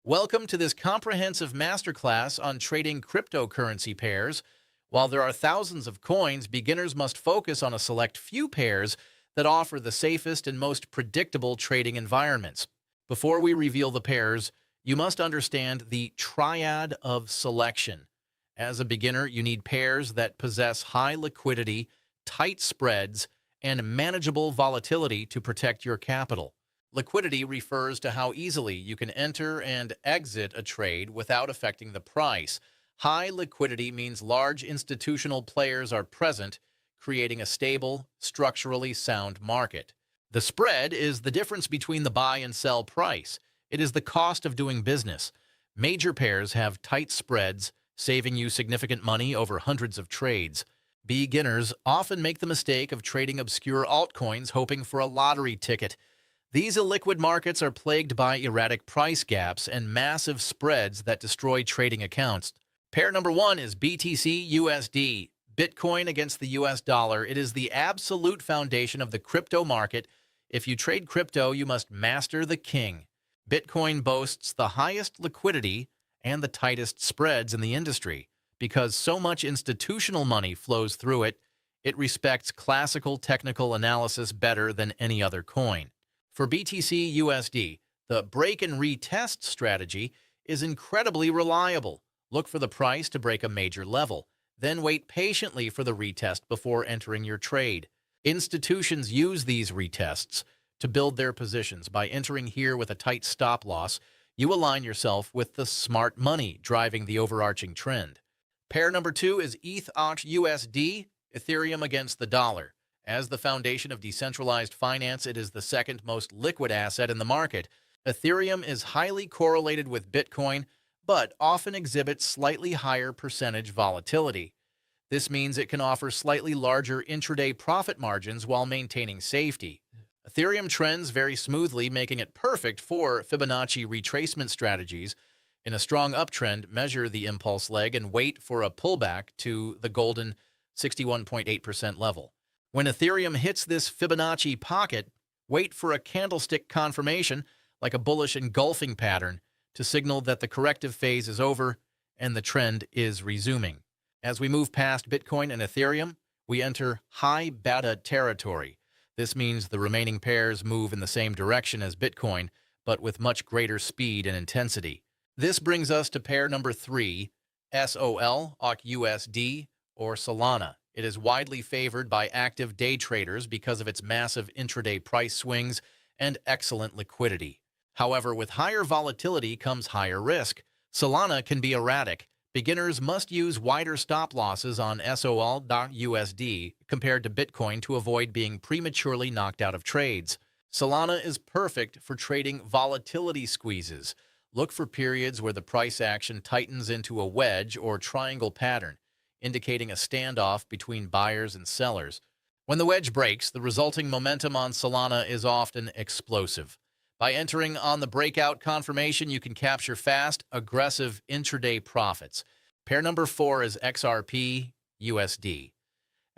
Welcome to this comprehensive masterclass on trading cryptocurrency pairs. While there are thousands of coins, beginners must focus on a select few pairs that offer the safest and most predictable trading environments. Before we reveal the pairs, you must understand the triad of selection. As a beginner, you need pairs that possess high liquidity, tight spreads, and manageable volatility to protect your capital. Liquidity refers to how easily you can enter and exit a trade without affecting the price. High liquidity means large institutional players are present, creating a stable, structurally sound market. The spread is the difference between the buy and sell price. It is the cost of doing business. Major pairs have tight spreads, saving you significant money over hundreds of trades. Beginners often make the mistake of trading obscure altcoins hoping for a lottery ticket. These illiquid markets are plagued by erratic price gaps and massive spreads that destroy trading accounts. Pair number one is BTC USD, Bitcoin against the US dollar. It is the absolute foundation of the crypto market. If you trade crypto, you must master the king. Bitcoin boasts the highest liquidity and the tightest spreads in the industry. Because so much institutional money flows through it, it respects classical technical analysis better than any other coin. For BTC USD, the break and retest strategy is incredibly reliable. Look for the price to break a major level, then wait patiently for the retest before entering your trade. Institutions use these retests to build their positions. By entering here with a tight stop loss, you align yourself with the smart money driving the overarching trend. Pair number two is ETH-AUX USD, Ethereum against the dollar. As the foundation of decentralized finance, it is the second most liquid asset in the market. Ethereum is highly correlated with Bitcoin, but often exhibits slightly higher percentage volatility. This means it can offer slightly larger intraday profit margins while maintaining safety. Ethereum trends very smoothly, making it perfect for Fibonacci retracement strategies. In a strong uptrend, measure the impulse leg and wait for a pullback to the golden 61.8% level. When Ethereum hits this Fibonacci pocket, wait for a candlestick confirmation, like a bullish engulfing pattern, to signal that the corrective phase is over and the trend is resuming. As we move past Bitcoin and Ethereum, we enter high beta territory. This means the remaining pairs move in the same direction as Bitcoin, but with much greater speed and intensity. This brings us to pair number three, SOL, AUK USD, or Solana. It is widely favored by active day traders because of its massive intraday price swings and excellent liquidity. However, with higher volatility comes higher risk. Solana can be erratic. Beginners must use wider stop losses on SOL.USD compared to Bitcoin to avoid being prematurely knocked out of trades. Solana is perfect for trading volatility squeezes. Look for periods where the price action tightens into a wedge or triangle pattern, indicating a standoff between buyers and sellers. When the wedge breaks, the resulting momentum on Solana is often explosive. By entering on the breakout confirmation, you can capture fast, aggressive intraday profits. Pair number four is XRP USD.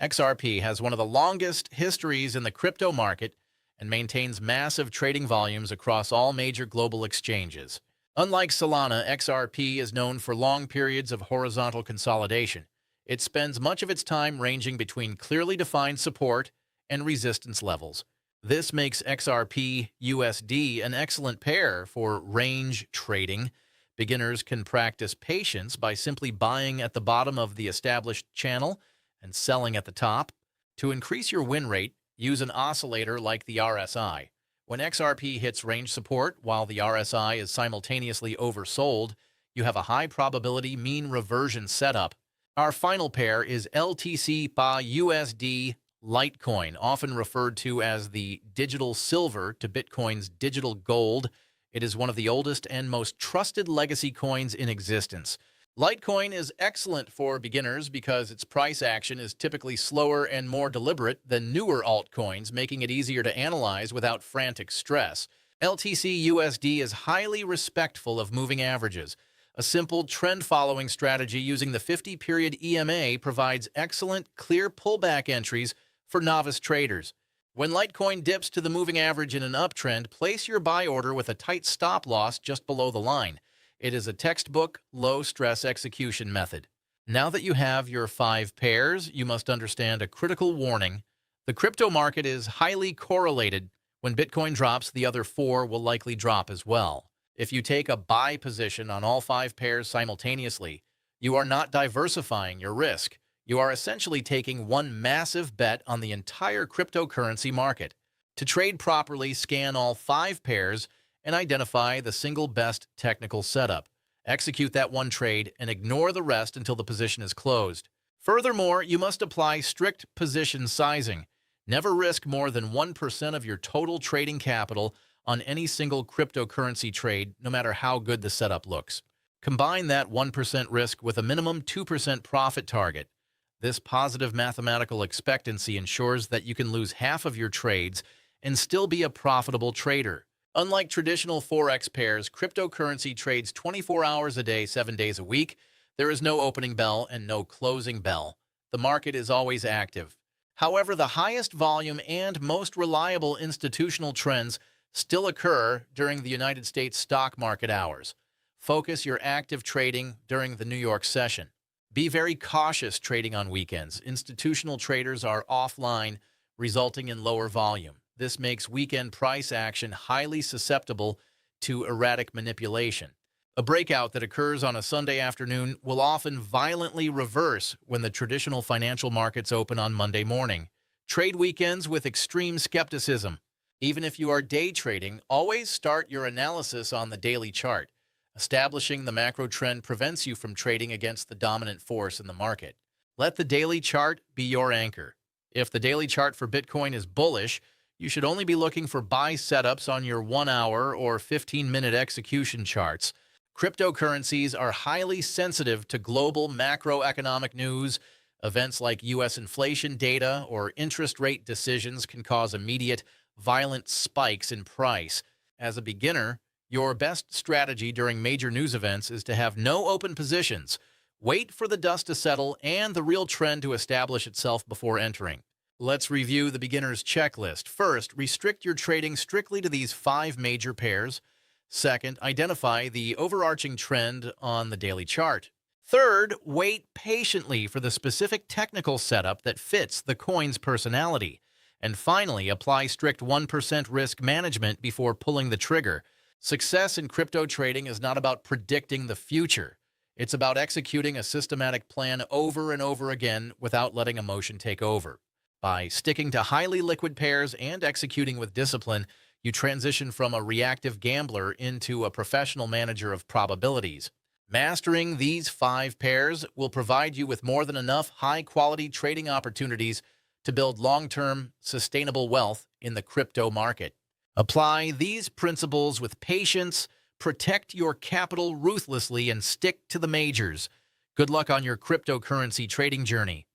XRP has one of the longest histories in the crypto market and maintains massive trading volumes across all major global exchanges. Unlike Solana, XRP is known for long periods of horizontal consolidation. It spends much of its time ranging between clearly defined support and resistance levels. This makes XRP USD an excellent pair for range trading. Beginners can practice patience by simply buying at the bottom of the established channel and selling at the top. To increase your win rate, use an oscillator like the RSI. When XRP hits range support while the RSI is simultaneously oversold, you have a high probability mean reversion setup. Our final pair is LTC/USD Litecoin, often referred to as the digital silver to Bitcoin's digital gold. It is one of the oldest and most trusted legacy coins in existence. Litecoin is excellent for beginners because its price action is typically slower and more deliberate than newer altcoins, making it easier to analyze without frantic stress. LTC USD is highly respectful of moving averages. A simple trend-following strategy using the 50-period EMA provides excellent, clear pullback entries for novice traders. When Litecoin dips to the moving average in an uptrend, place your buy order with a tight stop loss just below the line. It is a textbook, low-stress execution method. Now that you have your 5 pairs, you must understand a critical warning. The crypto market is highly correlated. When Bitcoin drops, the other 4 will likely drop as well. If you take a buy position on all 5 pairs simultaneously, you are not diversifying your risk. You are essentially taking one massive bet on the entire cryptocurrency market. To trade properly, scan all 5 pairs and identify the single best technical setup. Execute that one trade and ignore the rest until the position is closed. Furthermore, you must apply strict position sizing. Never risk more than 1% of your total trading capital on any single cryptocurrency trade, no matter how good the setup looks. Combine that 1% risk with a minimum 2% profit target. This positive mathematical expectancy ensures that you can lose half of your trades and still be a profitable trader. Unlike traditional Forex pairs, cryptocurrency trades 24 hours a day, 7 days a week. There is no opening bell and no closing bell. The market is always active. However, the highest volume and most reliable institutional trends still occur during the United States stock market hours. Focus your active trading during the New York session. Be very cautious trading on weekends. Institutional traders are offline, resulting in lower volume. This makes weekend price action highly susceptible to erratic manipulation. A breakout that occurs on a Sunday afternoon will often violently reverse when the traditional financial markets open on Monday morning. Trade weekends with extreme skepticism. Even if you are day trading, always start your analysis on the daily chart. Establishing the macro trend prevents you from trading against the dominant force in the market. Let the daily chart be your anchor. If the daily chart for Bitcoin is bullish, you should only be looking for buy setups on your 1-hour or 15-minute execution charts. Cryptocurrencies are highly sensitive to global macroeconomic news. Events like U.S. inflation data or interest rate decisions can cause immediate, violent spikes in price. As a beginner, your best strategy during major news events is to have no open positions. Wait for the dust to settle and the real trend to establish itself before entering. Let's review the beginner's checklist. First, restrict your trading strictly to these 5 major pairs. Second, identify the overarching trend on the daily chart. Third, wait patiently for the specific technical setup that fits the coin's personality. And finally, apply strict 1% risk management before pulling the trigger. Success in crypto trading is not about predicting the future. It's about executing a systematic plan over and over again without letting emotion take over. By sticking to highly liquid pairs and executing with discipline, you transition from a reactive gambler into a professional manager of probabilities. Mastering these 5 pairs will provide you with more than enough high-quality trading opportunities to build long-term, sustainable wealth in the crypto market. Apply these principles with patience, protect your capital ruthlessly, and stick to the majors. Good luck on your cryptocurrency trading journey.